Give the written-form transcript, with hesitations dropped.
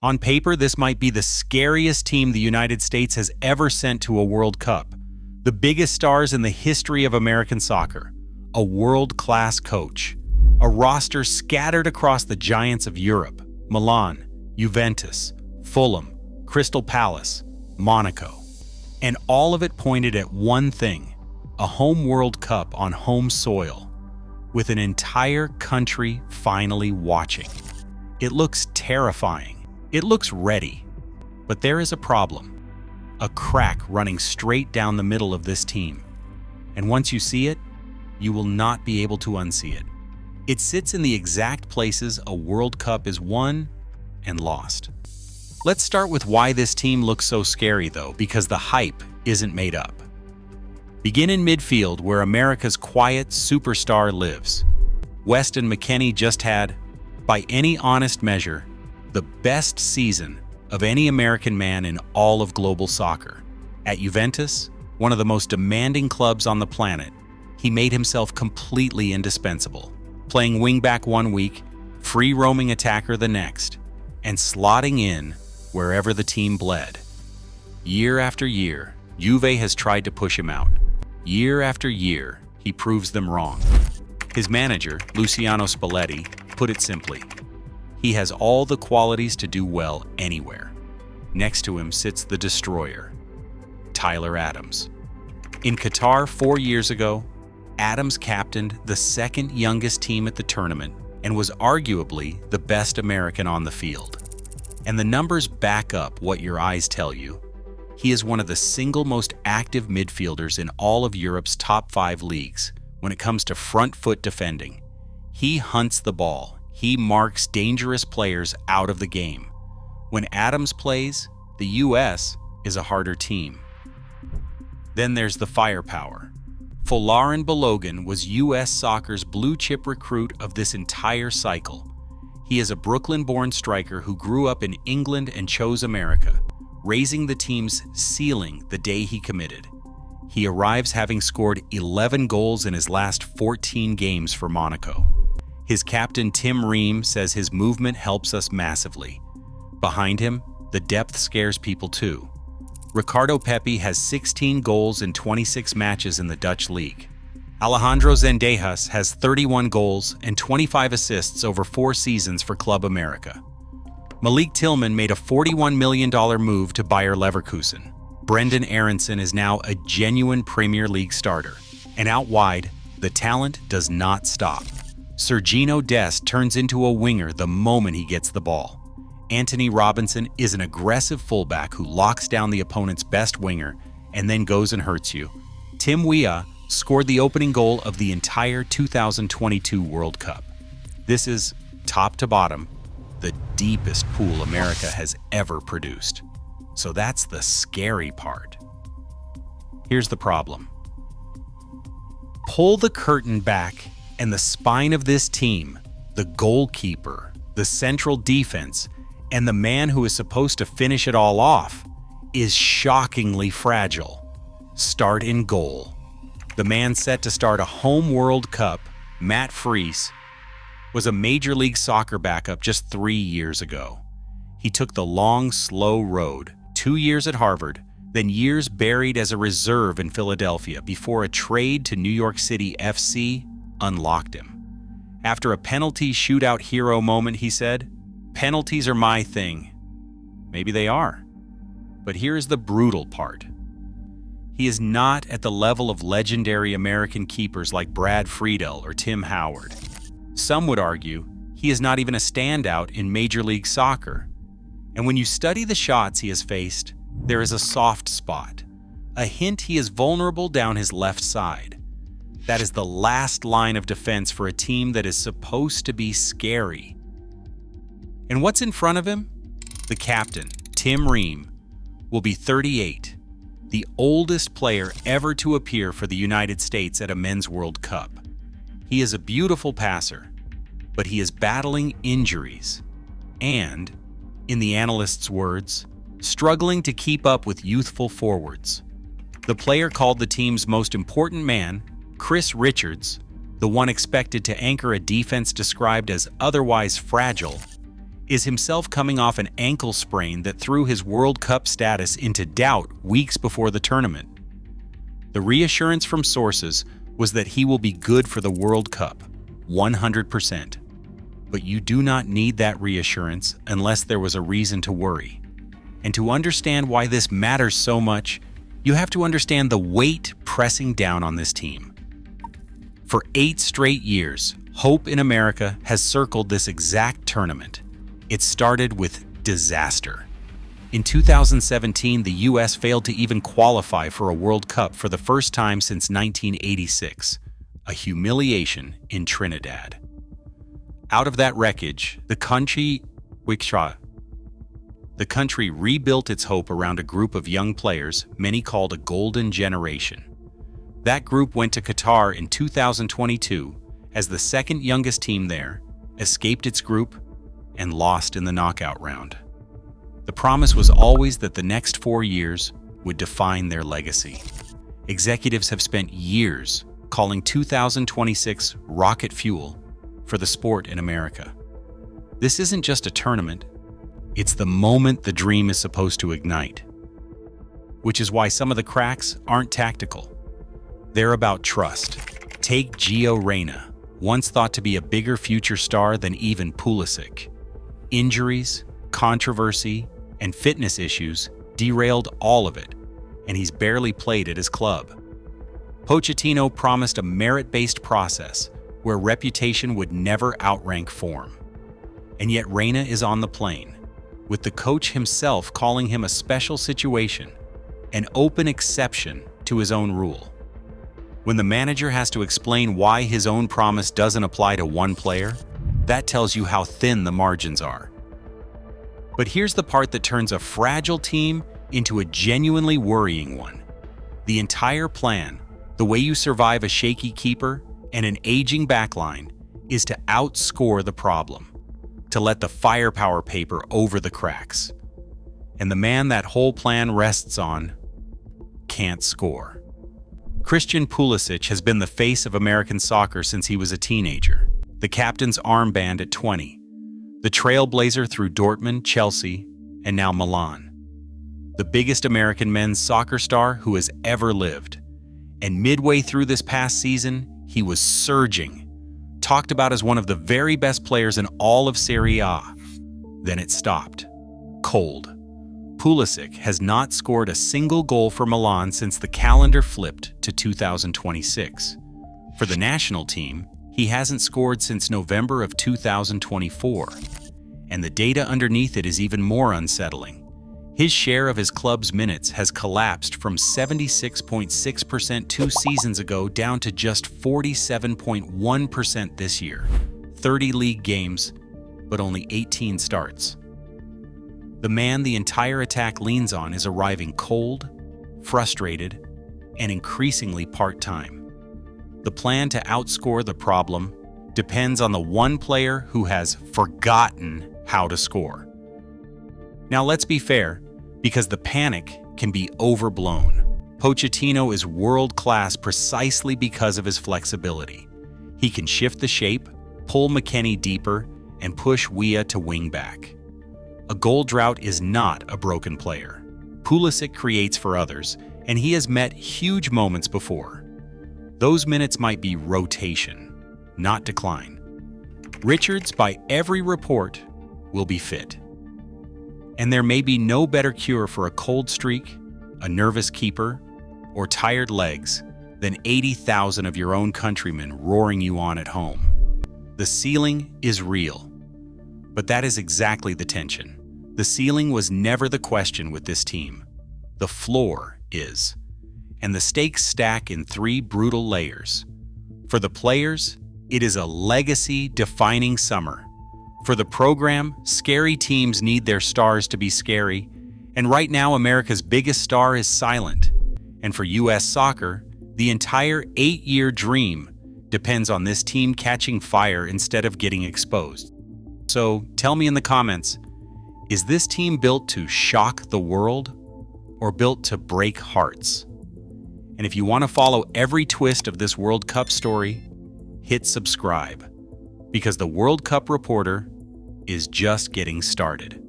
On paper, this might be the scariest team the United States has ever sent to a World Cup. The biggest stars in the history of American soccer. A world-class coach. A roster scattered across the giants of Europe. Milan, Juventus, Fulham, Crystal Palace, Monaco. And all of it pointed at one thing: a home World Cup on home soil, with an entire country finally watching. It looks terrifying. It looks ready. But there is a problem. A crack running straight down the middle of this team. And once you see it, you will not be able to unsee it. It sits in the exact places a World Cup is won and lost. Let's start with why this team looks so scary, though, because the hype isn't made up. Begin in midfield, where America's quiet superstar lives. Weston McKennie just had, by any honest measure, the best season of any American man in all of global soccer. At Juventus, one of the most demanding clubs on the planet, he made himself completely indispensable, playing wingback one week, free-roaming attacker the next, and slotting in wherever the team bled. Year after year, Juve has tried to push him out. Year after year, he proves them wrong. His manager, Luciano Spalletti, put it simply: he has all the qualities to do well anywhere. Next to him sits the destroyer, Tyler Adams. In Qatar 4 years ago, Adams captained the second youngest team at the tournament and was arguably the best American on the field. And the numbers back up what your eyes tell you. He is one of the single most active midfielders in all of Europe's top 5 leagues when it comes to front foot defending. He hunts the ball. He marks dangerous players out of the game. When Adams plays, the US is a harder team. Then there's the firepower. Folarin Balogun was US soccer's blue-chip recruit of this entire cycle. He is a Brooklyn-born striker who grew up in England and chose America, raising the team's ceiling the day he committed. He arrives having scored 11 goals in his last 14 games for Monaco. His captain, Tim Ream, says his movement helps us massively. Behind him, the depth scares people too. Ricardo Pepi has 16 goals in 26 matches in the Dutch league. Alejandro Zendejas has 31 goals and 25 assists over 4 seasons for Club America. Malik Tillman made a $41 million move to Bayer Leverkusen. Brendan Aronson is now a genuine Premier League starter. And out wide, the talent does not stop. Sergino Dest turns into a winger the moment he gets the ball. Anthony Robinson is an aggressive fullback who locks down the opponent's best winger and then goes and hurts you. Tim Weah scored the opening goal of the entire 2022 World Cup. This is, top to bottom, the deepest pool America has ever produced. So that's the scary part. Here's the problem. Pull the curtain back, and the spine of this team, the goalkeeper, the central defense, and the man who is supposed to finish it all off, is shockingly fragile. Start in goal. The man set to start a home World Cup, Matt Freese, was a Major League Soccer backup just 3 years ago. He took the long, slow road, 2 years at Harvard, then years buried as a reserve in Philadelphia before a trade to New York City FC unlocked him. After a penalty shootout hero moment, he said, "Penalties are my thing." Maybe they are. But here's the brutal part. He is not at the level of legendary American keepers like Brad Friedel or Tim Howard. Some would argue he is not even a standout in Major League Soccer. And when you study the shots he has faced, there is a soft spot, a hint he is vulnerable down his left side. That is the last line of defense for a team that is supposed to be scary. And what's in front of him? The captain, Tim Ream, will be 38, the oldest player ever to appear for the United States at a Men's World Cup. He is a beautiful passer, but he is battling injuries and, in the analysts' words, struggling to keep up with youthful forwards. The player called the team's most important man, Chris Richards, the one expected to anchor a defense described as otherwise fragile, is himself coming off an ankle sprain that threw his World Cup status into doubt weeks before the tournament. The reassurance from sources was that he will be good for the World Cup, 100%. But you do not need that reassurance unless there was a reason to worry. And to understand why this matters so much, you have to understand the weight pressing down on this team. For 8 straight years, hope in America has circled this exact tournament. It started with disaster. In 2017, the U.S. failed to even qualify for a World Cup for the first time since 1986, a humiliation in Trinidad. Out of that wreckage, the country rebuilt its hope around a group of young players many called a golden generation. That group went to Qatar in 2022 as the second youngest team there, escaped its group, and lost in the knockout round. The promise was always that the next 4 years would define their legacy. Executives have spent years calling 2026 rocket fuel for the sport in America. This isn't just a tournament, it's the moment the dream is supposed to ignite. Which is why some of the cracks aren't tactical. They're about trust. Take Gio Reyna, once thought to be a bigger future star than even Pulisic. Injuries, controversy, and fitness issues derailed all of it, and he's barely played at his club. Pochettino promised a merit-based process where reputation would never outrank form. And yet Reyna is on the plane, with the coach himself calling him a special situation, an open exception to his own rule. When the manager has to explain why his own promise doesn't apply to one player, that tells you how thin the margins are. But here's the part that turns a fragile team into a genuinely worrying one. The entire plan, the way you survive a shaky keeper and an aging backline, is to outscore the problem, to let the firepower paper over the cracks. And the man that whole plan rests on can't score. Christian Pulisic has been the face of American soccer since he was a teenager, the captain's armband at 20, the trailblazer through Dortmund, Chelsea, and now Milan. The biggest American men's soccer star who has ever lived. And midway through this past season, he was surging, talked about as one of the very best players in all of Serie A. Then it stopped. Cold. Pulisic has not scored a single goal for Milan since the calendar flipped to 2026. For the national team, he hasn't scored since November of 2024. And the data underneath it is even more unsettling. His share of his club's minutes has collapsed from 76.6% 2 seasons ago down to just 47.1% this year. 30 league games, but only 18 starts. The man the entire attack leans on is arriving cold, frustrated, and increasingly part-time. The plan to outscore the problem depends on the one player who has forgotten how to score. Now let's be fair, because the panic can be overblown. Pochettino is world-class precisely because of his flexibility. He can shift the shape, pull McKennie deeper, and push Weah to wing-back. A goal drought is not a broken player. Pulisic creates for others, and he has met huge moments before. Those minutes might be rotation, not decline. Richards, by every report, will be fit. And there may be no better cure for a cold streak, a nervous keeper, or tired legs than 80,000 of your own countrymen roaring you on at home. The ceiling is real, but that is exactly the tension. The ceiling was never the question with this team. The floor is. And the stakes stack in 3 brutal layers. For the players, it is a legacy-defining summer. For the program, scary teams need their stars to be scary, and right now America's biggest star is silent. And for U.S. soccer, the entire 8-year dream depends on this team catching fire instead of getting exposed. So tell me in the comments, is this team built to shock the world or built to break hearts? And if you want to follow every twist of this World Cup story, hit subscribe, because the World Cup reporter is just getting started.